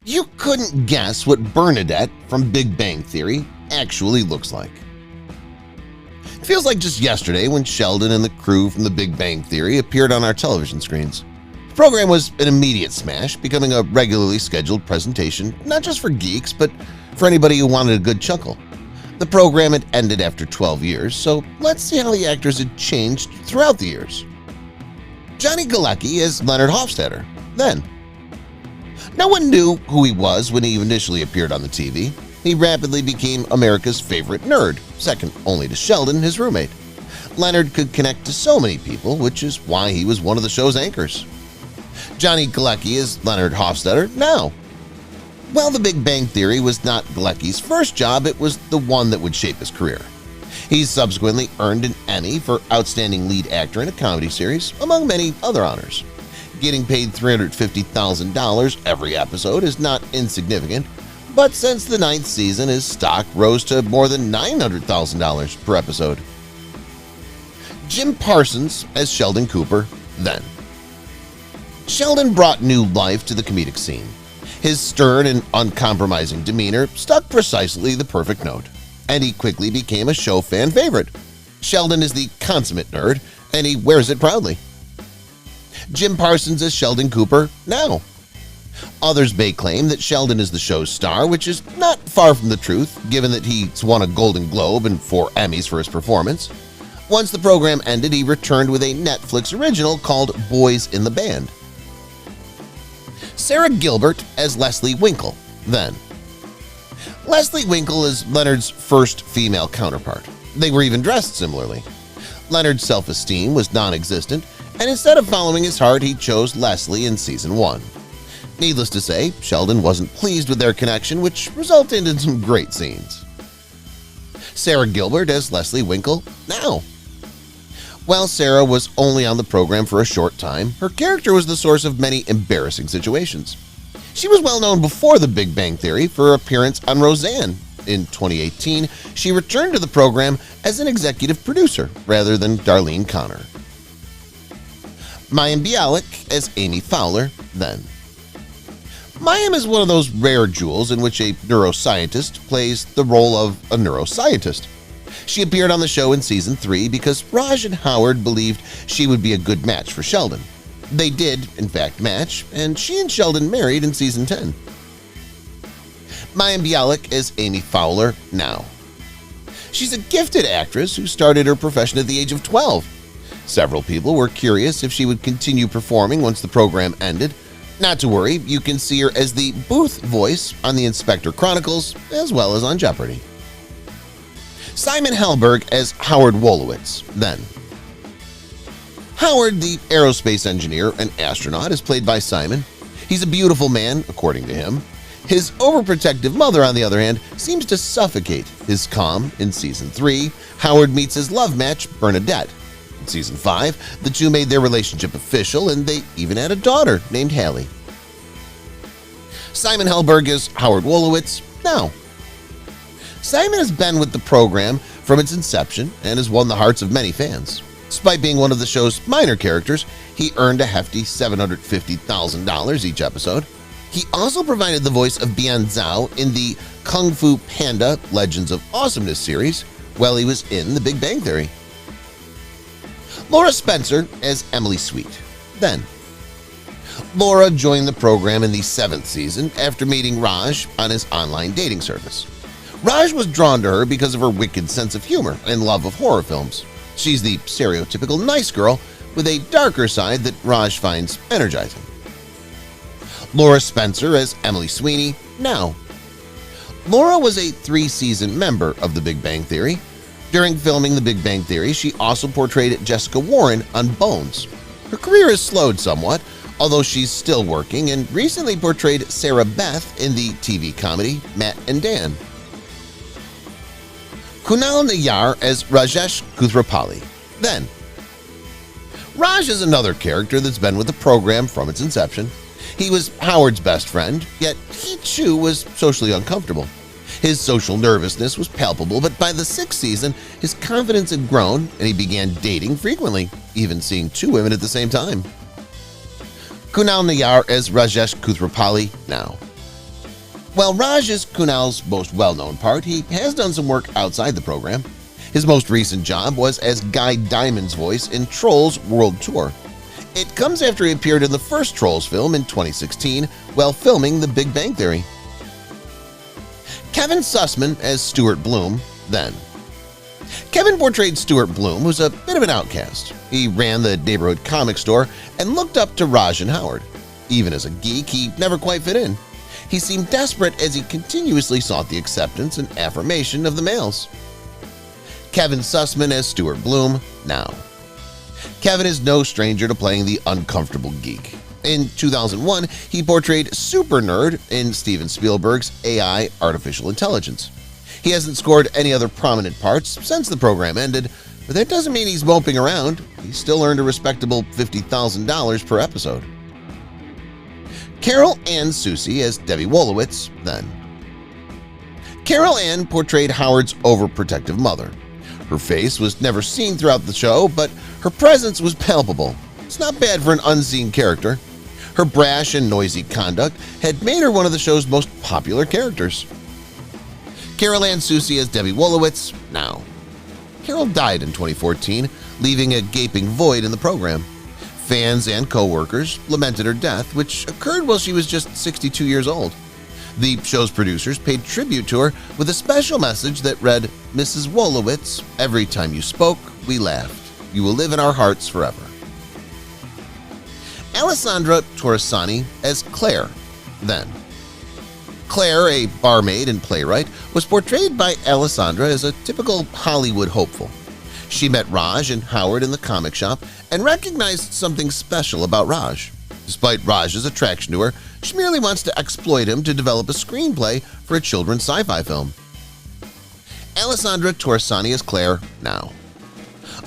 You couldn't guess what Bernadette from Big Bang Theory actually looks like. It feels like just yesterday when Sheldon and the crew from the Big Bang Theory appeared on our television screens. The program was an immediate smash, becoming a regularly scheduled presentation not just for geeks but for anybody who wanted a good chuckle. The program had ended after 12 years, so let's see how the actors had changed throughout the years. Johnny Galecki as Leonard Hofstadter, then. No one knew who he was when he initially appeared on the TV. He rapidly became America's favorite nerd, second only to Sheldon, his roommate. Leonard could connect to so many people, which is why he was one of the show's anchors. Johnny Galecki is Leonard Hofstadter now. While The Big Bang Theory was not Galecki's first job, it was the one that would shape his career. He subsequently earned an Emmy for Outstanding Lead Actor in a Comedy Series, among many other honors. Getting paid $350,000 every episode is not insignificant, but since the 9th season, his stock rose to more than $900,000 per episode. Jim Parsons as Sheldon Cooper, then. Sheldon brought new life to the comedic scene. His stern and uncompromising demeanor struck precisely the perfect note, and he quickly became a show fan favorite. Sheldon is the consummate nerd, and he wears it proudly. Jim Parsons as Sheldon Cooper now. Others may claim that Sheldon is the show's star, which is not far from the truth, given that he's won a Golden Globe and 4 Emmys for his performance. Once the program ended, he returned with a Netflix original called Boys in the Band. Sarah Gilbert as Leslie Winkle, then. Leslie Winkle is Leonard's first female counterpart. They were even dressed similarly. Leonard's self-esteem was non-existent, and instead of following his heart, he chose Leslie in Season 1. Needless to say, Sheldon wasn't pleased with their connection, which resulted in some great scenes. Sarah Gilbert as Leslie Winkle now. While Sarah was only on the program for a short time, her character was the source of many embarrassing situations. She was well known before The Big Bang Theory for her appearance on Roseanne. In 2018, she returned to the program as an executive producer rather than Darlene Connor. Mayim Bialik as Amy Fowler, then. Mayim is one of those rare jewels in which a neuroscientist plays the role of a neuroscientist. She appeared on the show in Season 3 because Roush and Howard believed she would be a good match for Sheldon. They did, in fact, match, and she and Sheldon married in Season 10. Mayim Bialik is Amy Fowler now. She's a gifted actress who started her profession at the age of 12. Several people were curious if she would continue performing once the program ended. Not to worry, you can see her as the booth voice on the Inspector Chronicles as well as on Jeopardy! Simon Helberg as Howard Wolowitz, then. Howard, the aerospace engineer and astronaut, is played by Simon. He's a beautiful man, according to him. His overprotective mother, on the other hand, seems to suffocate his calm. In Season 3, Howard meets his love match, Bernadette. In Season 5, the two made their relationship official, and they even had a daughter named Hallie. Simon Helberg is Howard Wolowitz now. Simon has been with the program from its inception and has won the hearts of many fans. Despite being one of the show's minor characters, he earned a hefty $750,000 each episode. He also provided the voice of Bian Zhao in the Kung Fu Panda Legends of Awesomeness series while he was in The Big Bang Theory. Laura Spencer as Emily Sweet, then. Laura joined the program in the 7th season after meeting Roush on his online dating service. Roush was drawn to her because of her wicked sense of humor and love of horror films. She's the stereotypical nice girl with a darker side that Roush finds energizing. Laura Spencer as Emily Sweeney now. Laura was a 3-season member of The Big Bang Theory. During filming The Big Bang Theory, she also portrayed Jessica Warren on Bones. Her career has slowed somewhat, although she's still working, and recently portrayed Sarah Beth in the TV comedy Matt and Dan. Kunal Nayyar as Rajesh Kuthrapali, then. Raj is another character that's been with the program from its inception. He was Howard's best friend, yet he too was socially uncomfortable. His social nervousness was palpable, but by the 6th season, his confidence had grown and he began dating frequently, even seeing 2 women at the same time. Kunal Nayyar as Rajesh Kuthrapali now. While Roush is Kunal's most well-known part, he has done some work outside the program. His most recent job was as Guy Diamond's voice in Trolls World Tour. It comes after he appeared in the first Trolls film in 2016 while filming The Big Bang Theory. Kevin Sussman as Stuart Bloom, then. Kevin portrayed Stuart Bloom, who's a bit of an outcast. He ran the neighborhood comic store and looked up to Roush and Howard. Even as a geek, he never quite fit in. He seemed desperate as he continuously sought the acceptance and affirmation of the males. Kevin Sussman as Stuart Bloom, now. Kevin is no stranger to playing the uncomfortable geek. In 2001, he portrayed Super Nerd in Steven Spielberg's AI Artificial Intelligence. He hasn't scored any other prominent parts since the program ended, but that doesn't mean he's moping around. He still earned a respectable $50,000 per episode. Carol Ann Susi as Debbie Wolowitz, then. Carol Ann portrayed Howard's overprotective mother. Her face was never seen throughout the show, but her presence was palpable. It's not bad for an unseen character. Her brash and noisy conduct had made her one of the show's most popular characters. Carol Ann Susi as Debbie Wolowitz, now. Carol died in 2014, leaving a gaping void in the program. Fans and co-workers lamented her death, which occurred while she was just 62 years old. The show's producers paid tribute to her with a special message that read, "Mrs. Wolowitz, every time you spoke, we laughed. You will live in our hearts forever." Alessandra Torresani as Claire, then. Claire, a barmaid and playwright, was portrayed by Alessandra as a typical Hollywood hopeful. She met Roush and Howard in the comic shop and recognized something special about Roush. Despite Raj's attraction to her, she merely wants to exploit him to develop a screenplay for a children's sci-fi film. Alessandra Torresani as Claire, now.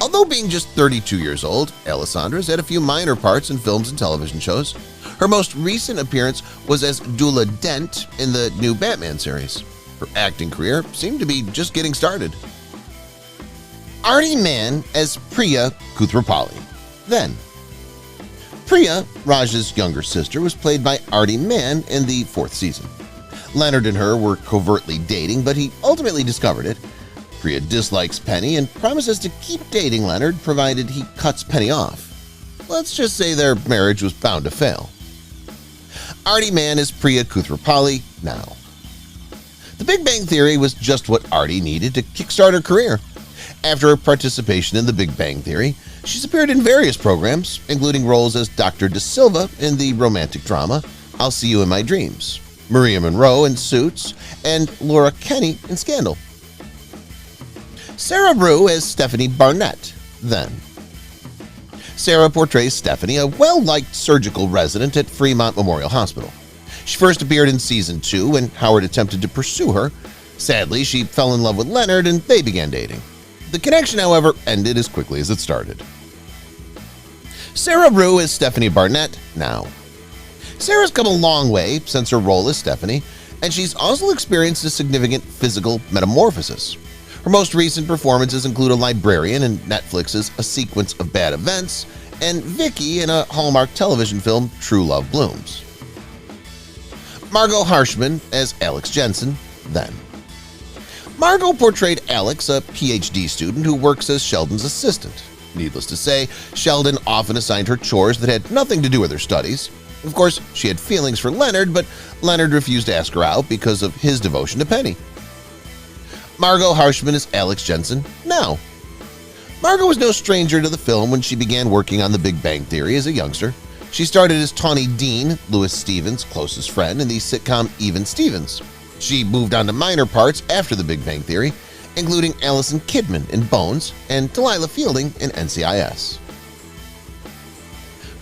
Although being just 32 years old, Alessandra's had a few minor parts in films and television shows. Her most recent appearance was as Dula Dent in the new Batman series. Her acting career seemed to be just getting started. Artie Mann as Priya Koothrappali, then. Priya, Raj's younger sister, was played by Artie Mann in the 4th season. Leonard and her were covertly dating, but he ultimately discovered it. Priya dislikes Penny and promises to keep dating Leonard provided he cuts Penny off. Let's just say their marriage was bound to fail. Artie Mann is Priya Koothrappali, now. The Big Bang Theory was just what Artie needed to kickstart her career. After her participation in The Big Bang Theory, she's appeared in various programs, including roles as Dr. De Silva in the romantic drama I'll See You in My Dreams, Maria Monroe in Suits, and Laura Kenny in Scandal. Sarah Rue as Stephanie Barnett, then. Sarah portrays Stephanie, a well-liked surgical resident at Fremont Memorial Hospital. She first appeared in Season 2 when Howard attempted to pursue her. Sadly, she fell in love with Leonard and they began dating. The connection, however, ended as quickly as it started. Sarah Rue is Stephanie Barnett, now. Sarah's come a long way since her role as Stephanie, and she's also experienced a significant physical metamorphosis. Her most recent performances include a librarian in Netflix's A Sequence of Bad Events and Vicky in a Hallmark television film True Love Blooms. Margot Harshman as Alex Jensen, then. Margot portrayed Alex, a PhD student who works as Sheldon's assistant. Needless to say, Sheldon often assigned her chores that had nothing to do with her studies. Of course, she had feelings for Leonard, but Leonard refused to ask her out because of his devotion to Penny. Margot Harshman is Alex Jensen, now. Margot was no stranger to the film when she began working on The Big Bang Theory as a youngster. She started as Tawny Dean, Louis Stevens' closest friend in the sitcom Even Stevens. She moved on to minor parts after The Big Bang Theory, including Allison Kidman in Bones and Delilah Fielding in NCIS.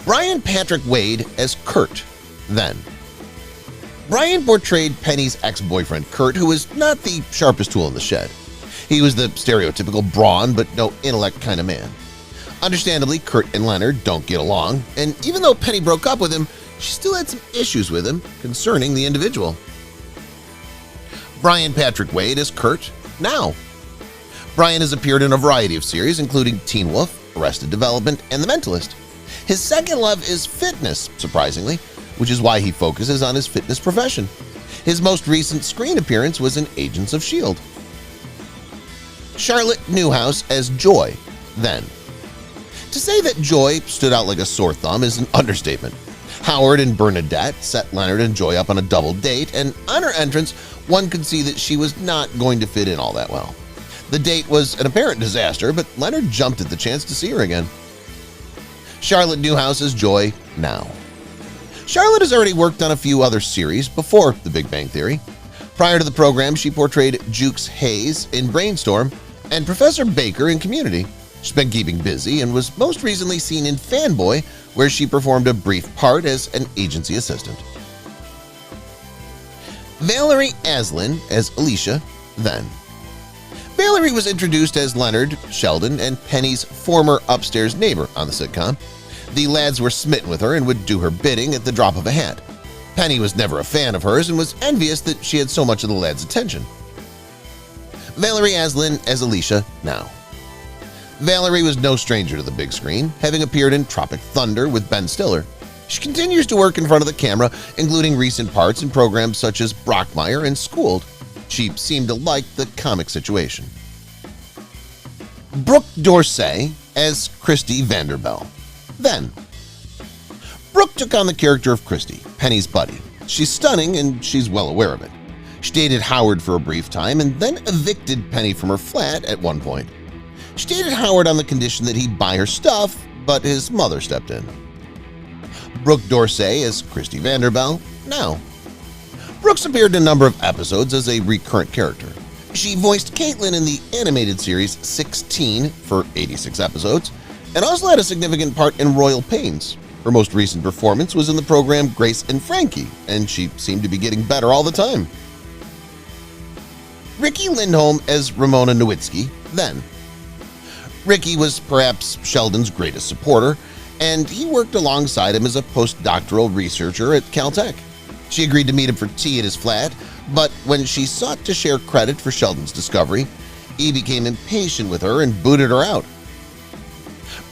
Brian Patrick Wade as Kurt, then. Brian portrayed Penny's ex-boyfriend Kurt, who was not the sharpest tool in the shed. He was the stereotypical brawn but no intellect kind of man. Understandably, Kurt and Leonard don't get along, and even though Penny broke up with him, she still had some issues with him concerning the individual. Brian Patrick Wade as Kurt, now. Brian has appeared in a variety of series, including Teen Wolf, Arrested Development, and The Mentalist. His second love is fitness, surprisingly, which is why he focuses on his fitness profession. His most recent screen appearance was in Agents of S.H.I.E.L.D. Charlotte Newhouse as Joy, then. To say that Joy stood out like a sore thumb is an understatement. Howard and Bernadette set Leonard and Joy up on a double date, and on her entrance, one could see that she was not going to fit in all that well. The date was an apparent disaster, but Leonard jumped at the chance to see her again. Charlotte Newhouse as Joy, now. Charlotte has already worked on a few other series before The Big Bang Theory. Prior to the program, she portrayed Jukes Hayes in Brainstorm and Professor Baker in Community. She's been keeping busy and was most recently seen in Fanboy, where she performed a brief part as an agency assistant. Valerie Aslin as Alicia, then. Valerie was introduced as Leonard, Sheldon, and Penny's former upstairs neighbor on the sitcom. The lads were smitten with her and would do her bidding at the drop of a hat. Penny was never a fan of hers and was envious that she had so much of the lads' attention. Valerie Aslin as Alicia, now. Valerie was no stranger to the big screen, having appeared in Tropic Thunder with Ben Stiller. She continues to work in front of the camera, including recent parts in programs such as Brockmire and Schooled. She seemed to like the comic situation. Brooke Dorsey as Christy Vanderbilt, then. Brooke took on the character of Christy, Penny's buddy. She's stunning and she's well aware of it. She dated Howard for a brief time and then evicted Penny from her flat at one point. She dated Howard on the condition that he'd buy her stuff, but his mother stepped in. Brooke Dorsey as Christy Vanderbilt, now. Brooks appeared in a number of episodes as a recurrent character. She voiced Caitlin in the animated series 16 for 86 episodes and also had a significant part in Royal Pains. Her most recent performance was in the program Grace and Frankie, and she seemed to be getting better all the time. Ricky Lindholm as Ramona Nowitzki, then. Ricky was perhaps Sheldon's greatest supporter, and he worked alongside him as a postdoctoral researcher at Caltech. She agreed to meet him for tea at his flat, but when she sought to share credit for Sheldon's discovery, he became impatient with her and booted her out.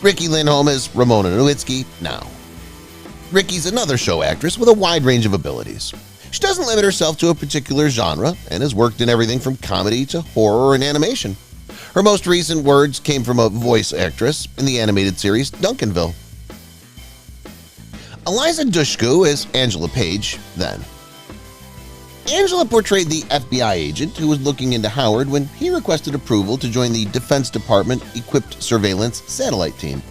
Ricky Lindholm as Ramona Nowitzki, now. Ricky's another show actress with a wide range of abilities. She doesn't limit herself to a particular genre and has worked in everything from comedy to horror and animation. Her most recent words came from a voice actress in the animated series Duncanville. Eliza Dushku as Angela Page, then. Angela portrayed the FBI agent who was looking into Howard when he requested approval to join the Defense Department-equipped surveillance satellite team.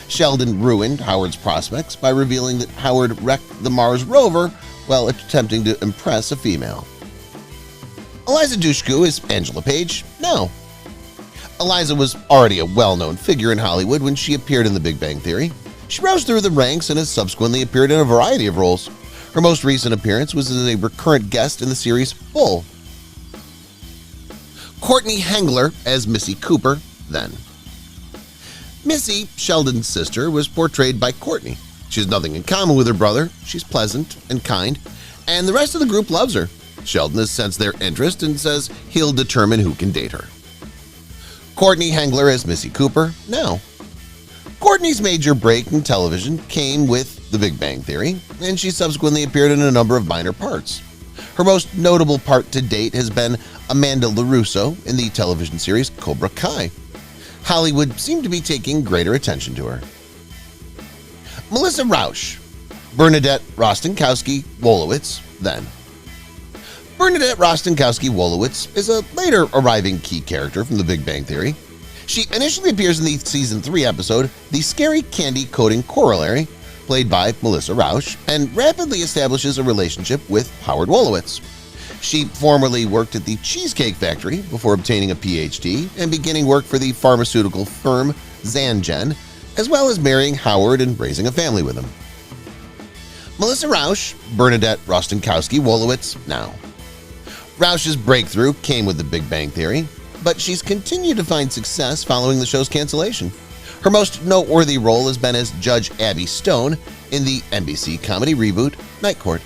Sheldon ruined Howard's prospects by revealing that Howard wrecked the Mars rover while attempting to impress a female. Eliza Dushku is Angela Page, now. Eliza was already a well-known figure in Hollywood when she appeared in The Big Bang Theory. She rose through the ranks and has subsequently appeared in a variety of roles. Her most recent appearance was as a recurrent guest in the series Bull. Courtney Hengler as Missy Cooper, then. Missy, Sheldon's sister, was portrayed by Courtney. She has nothing in common with her brother, she's pleasant and kind, and the rest of the group loves her. Sheldon has sensed their interest and says he'll determine who can date her. Courtney Hengler as Missy Cooper, now. Courtney's major break in television came with The Big Bang Theory, and she subsequently appeared in a number of minor parts. Her most notable part to date has been Amanda LaRusso in the television series Cobra Kai. Hollywood seemed to be taking greater attention to her. Melissa Roush, Bernadette Rostenkowski-Wolowitz, then. Bernadette Rostenkowski-Wolowitz is a later arriving key character from The Big Bang Theory. She initially appears in the Season 3 episode The Scary Candy Coating Corollary, played by Melissa Roush, and rapidly establishes a relationship with Howard Wolowitz. She formerly worked at the Cheesecake Factory before obtaining a PhD and beginning work for the pharmaceutical firm Zangen, as well as marrying Howard and raising a family with him. Melissa Roush, Bernadette Rostenkowski-Wolowitz, now. Roush's breakthrough came with The Big Bang Theory, but she's continued to find success following the show's cancellation. Her most noteworthy role has been as Judge Abby Stone in the NBC comedy reboot Night Court.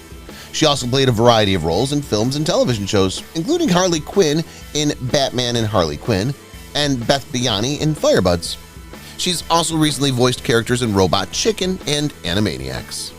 She also played a variety of roles in films and television shows, including Harley Quinn in Batman and Harley Quinn and Beth Biani in Firebuds. She's also recently voiced characters in Robot Chicken and Animaniacs.